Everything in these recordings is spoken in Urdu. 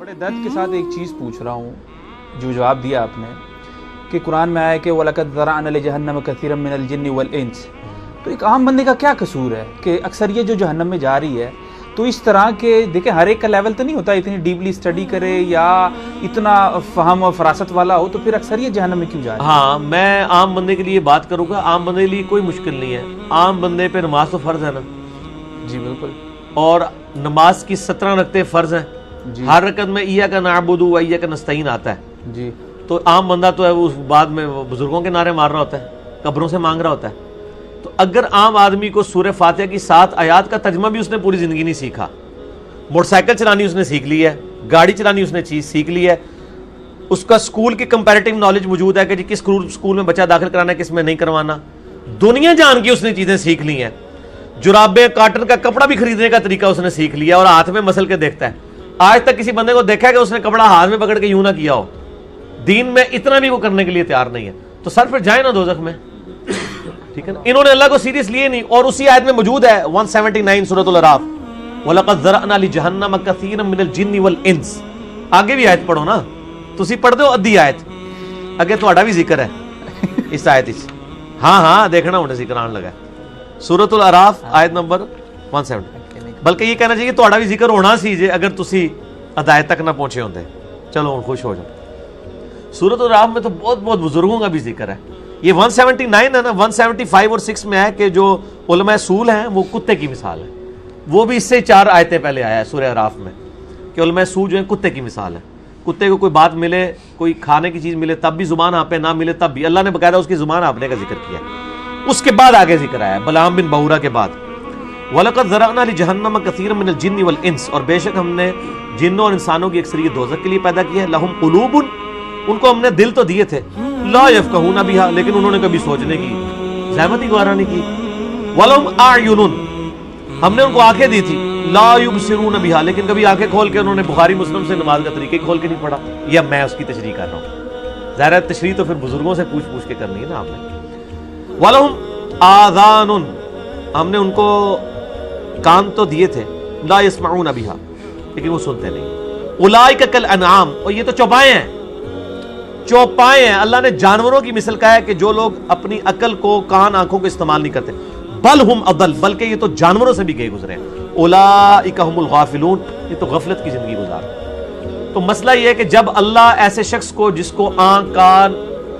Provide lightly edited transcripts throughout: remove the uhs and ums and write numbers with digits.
بڑے درد کے ساتھ ایک چیز پوچھ رہا ہوں، جو جواب دیا آپ نے کہ قرآن میں آیا کہ وَلَقَدْ ذَرَعْنَا لِجَهَنَّمَ كَثِيرًا مِنَ الْجِنِّ وَالْإِنسِ، تو ایک عام بندے کا کیا قصور ہے کہ اکثریت جو جہنم میں جا رہی ہے، تو اس طرح کے دیکھیں ہر ایک کا لیول تو نہیں ہوتا اتنی ڈیپلی اسٹڈی کرے یا اتنا فہم اور فراست والا ہو، تو پھر اکثریت جہنم میں کیوں جا رہی ہے؟ ہاں، میں عام بندے کے لیے بات کروں گا. عام بندے کے لیے کوئی مشکل نہیں ہے. عام بندے پہ نماز تو فرض ہے نا. جی بالکل. اور نماز کی 17 رکعتیں فرض ہیں. ہر رکعت میں ایاک نعبد و ایاک نستعین آتا ہے. جی. تو عام بندہ تو ہے وہ بعد میں بزرگوں کے نعرے مار رہا ہوتا ہے، قبروں سے مانگ رہا ہوتا ہے. تو اگر عام آدمی کو سورہ فاتحہ کی 7 آیات کا ترجمہ بھی اس نے پوری زندگی نہیں سیکھا، موٹر سائیکل چلانی اس نے سیکھ لی ہے، گاڑی چلانی اس نے چیز سیکھ لی ہے، اس کا اسکول کی کمپیریٹیو نالج موجود ہے کہ جی کس اسکول میں بچہ داخل کرانا ہے کس میں نہیں کروانا، دنیا جان کی اس نے چیزیں سیکھ لی ہیں. جرابیں کاٹن کا کپڑا بھی خریدنے کا طریقہ اس نے سیکھ لیا اور ہاتھ میں مسل کے دیکھتا ہے. آج تک کسی بندے کو دیکھا ہے کہ اس نے کپڑا ہاتھ میں پکڑ کے یوں نہ کیا ہو. دین میں اتنا بھی وہ کرنے کے لیے تیار نہیں ہے. تو سر پھر جائے نا دوزخ میں. ٹھیک ہے نا. انہوں نے اللہ کو سیریس لیے نہیں. اور اسی آیت میں موجود ہے 179 سورۃ الاعراف، وَلَقَدْ ذَرَعْنَا لِجَهَنَّمَ كَثِيرًا مِنَ الْجِنِّ وَالْإِنسِ. آگے بھی آیت پڑھو نا، تسی پڑھ دو ادھی آیت اگے تہاڈا بھی ذکر ہے اس آیت وچ. ہاں دیکھنا ہن ذکر آن لگا سورۃ الاعراف آیت نمبر 170. بلکہ یہ کہنا چاہیے تہاڈا بھی ذکر ہونا سی جے اگر تسی ہدایت تک نہ پہنچے ہوندے. چلو ہن خوش ہو جاؤ. سورۃ الاعراف میں تو بہت بزرگوں کا بھی ذکر ہے. یہ 179 ہے نا. 175 اور 6 میں ہے کہ جو علماء اصول ہیں وہ کتے کی مثال ہے. وہ بھی اس سے 4 آیتیں پہلے آیا ہے سورہ اعراف میں کہ علماء اصول جو ہیں کتے کی مثال ہے. کتے کو کوئی بات ملے، کوئی کھانے کی چیز ملے تب بھی زبان ہانپے، نہ ملے تب بھی. اللہ نے باقاعدہ اس کی زبان ہانپنے کا ذکر کیا. اس کے بعد آگے ذکر آیا بلعام بن بہورہ کے بعد، وَلَقَدْ ذَرَعْنَا لِجَهَنَّمَ كَثِيرًا مِنَ الْجِنِّ وَالْإِنسِ، اور بے شک ہم نے جنوں اور انسانوں کی اکثریت دوزخ کے لیے پیدا کی ہے. لَهُمْ قُلُوبٌ، ان کو ہم نے دل تو دیے تھے، لَا يَفْقَهُونَ بِهَا، لیکن انہوں نے کبھی سوچنے کی زحمت ہی گوارا نہیں کی. وَلَهُمْ أَعْيُنٌ، ہم نے ان کو آنکھیں دی تھی، لَا يُبْصِرُونَ بِهَا، لیکن کبھی آنکھیں کھول کے انہوں نے بخاری مسلم سے نماز کا طریقہ کھول کے نہیں پڑھا. یہ میں اس کی تشریح کر رہا ہوں. ظاہر ہے تشریح تو پھر بزرگوں سے پوچھ کے کرنی ہے نا آپ نے. وَلَهُمْ آذَانٌ، ہم نے ان کو کان تو دیے تھے، لا يسمعون بها، لیکن وہ سنتے نہیں. اولئک کالانعام، اور یہ تو چوپائے ہیں. چوپائے ہیں. اللہ نے جانوروں کی مثل کہا ہے کہ جو لوگ اپنی عقل کو، کان، آنکھوں کو استعمال نہیں کرتے. بل ہم اضل، بلکہ یہ تو جانوروں سے بھی گئے گزرے ہیں. اولئک هم الغافلون، یہ تو غفلت کی زندگی گزار. تو مسئلہ یہ ہے کہ جب اللہ ایسے شخص کو جس کو آنکھ، کان،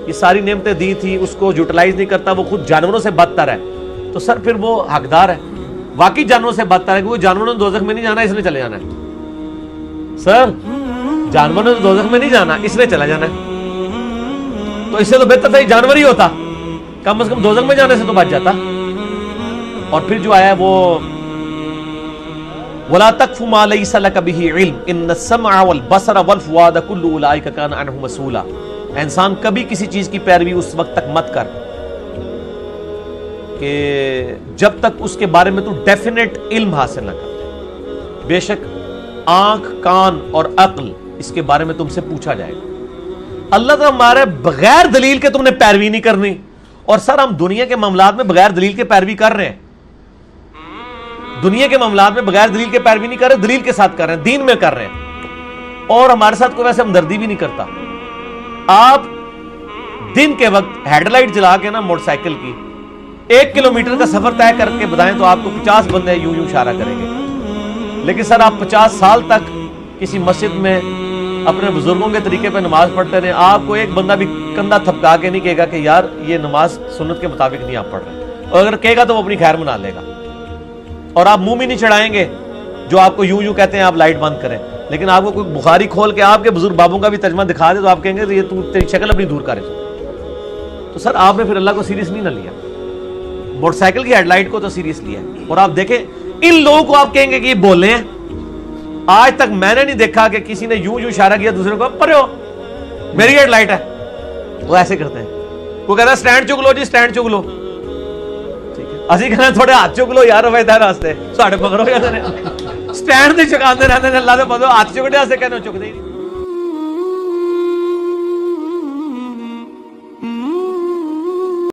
یہ ساری نعمتیں دی تھی اس کو یوٹیلائز نہیں کرتا، وہ خود جانوروں سے بدتر ہے، تو سر پھر وہ حقدار ہے. واقعی جانوروں سے بدتر ہے کہ وہ جانوروں نے دوزخ میں نہیں جانا، اس نے چلے جانا ہے. سر جانوروں نے دوزخ میں نہیں جانا، اس نے چلا جانا ہے. تو اس سے تو بہتر تھا یہ جانور ہی ہوتا، کم از کم دوزخ میں جانے سے تو بچ جاتا. اور پھر جو آیا وہ وَلَا تَقْفُ مَا لَيْسَ لَكَ بِهِ عِلْمٌ إِنَّ السَّمْعَ وَالْبَصَرَ وَالْفُؤَادَ كُلُّ أُولَئِكَ كَانَ عَنْهُ مَسْئُولًا. انسان کبھی کسی چیز کی پیروی اس وقت تک مت کر کہ جب تک اس کے بارے میں تو ڈیفینیٹ علم حاصل نہ کر. بے شک آنکھ، کان اور عقل اس کے بارے میں تم سے پوچھا جائے گا. اللہ تعالیٰ ہمارے بغیر دلیل کے تم نے پیروی نہیں کرنی. اور سر ہم دنیا کے معاملات میں بغیر دلیل کے پیروی کر رہے ہیں. دنیا کے معاملات میں بغیر دلیل کے پیروی نہیں کر رہے، دلیل کے ساتھ کر رہے ہیں، دین میں کر رہے ہیں. اور ہمارے ساتھ کوئی ویسے ہمدردی بھی نہیں کرتا. آپ دن کے وقت ہیڈ لائٹ جلا کے نا موٹر سائیکل کی 1 کلومیٹر کا سفر طے کر کے بتائیں تو آپ کو 50 بندے یوں اشارہ کریں گے. لیکن سر آپ 50 سال تک کسی مسجد میں اپنے بزرگوں کے طریقے پہ نماز پڑھتے رہے، آپ کو ایک بندہ بھی کندھا تھپکا کے نہیں کہے گا کہ یار یہ نماز سنت کے مطابق نہیں آپ پڑھ رہے. اور اگر کہے گا تو وہ اپنی خیر منا لے گا. اور آپ منہ بھی نہیں چڑھائیں گے جو آپ کو یوں کہتے ہیں آپ لائٹ بند کریں. لیکن آپ کو کوئی بخاری کھول کے آپ کے بزرگ بابوں کا بھی ترجمہ دکھا دے تو آپ کہیں گے یہ تو تیری شکل اپنی دور کرے. تو سر آپ نے پھر اللہ کو سیریس نہیں نہ لیا، موٹر سائیکل کی ہیڈ لائٹ کو تو سیریس لیا. اور آپ دیکھیں ان لوگوں کو آپ کہیں گے کہ یہ بولے ہیں. آج تک میں نے نہیں دیکھا کہ کسی نے یوں اشارہ کیا دوسرے کو پرے ہو میری ہیڈ لائٹ ہے. وہ ایسے کرتے ہیں. وہ کہتا ہے سٹینڈ چک لو جی، سٹینڈ چک لو. اسی کہنا تھوڑے ہاتھ چک لو یار، روایت ہے راستے ساڑھے پکڑو یا سٹینڈ نہیں چکاندے رہتے اللہ سے پتہ ہاتھ چکنے واسطے کہنے چکتے ہی نہیں.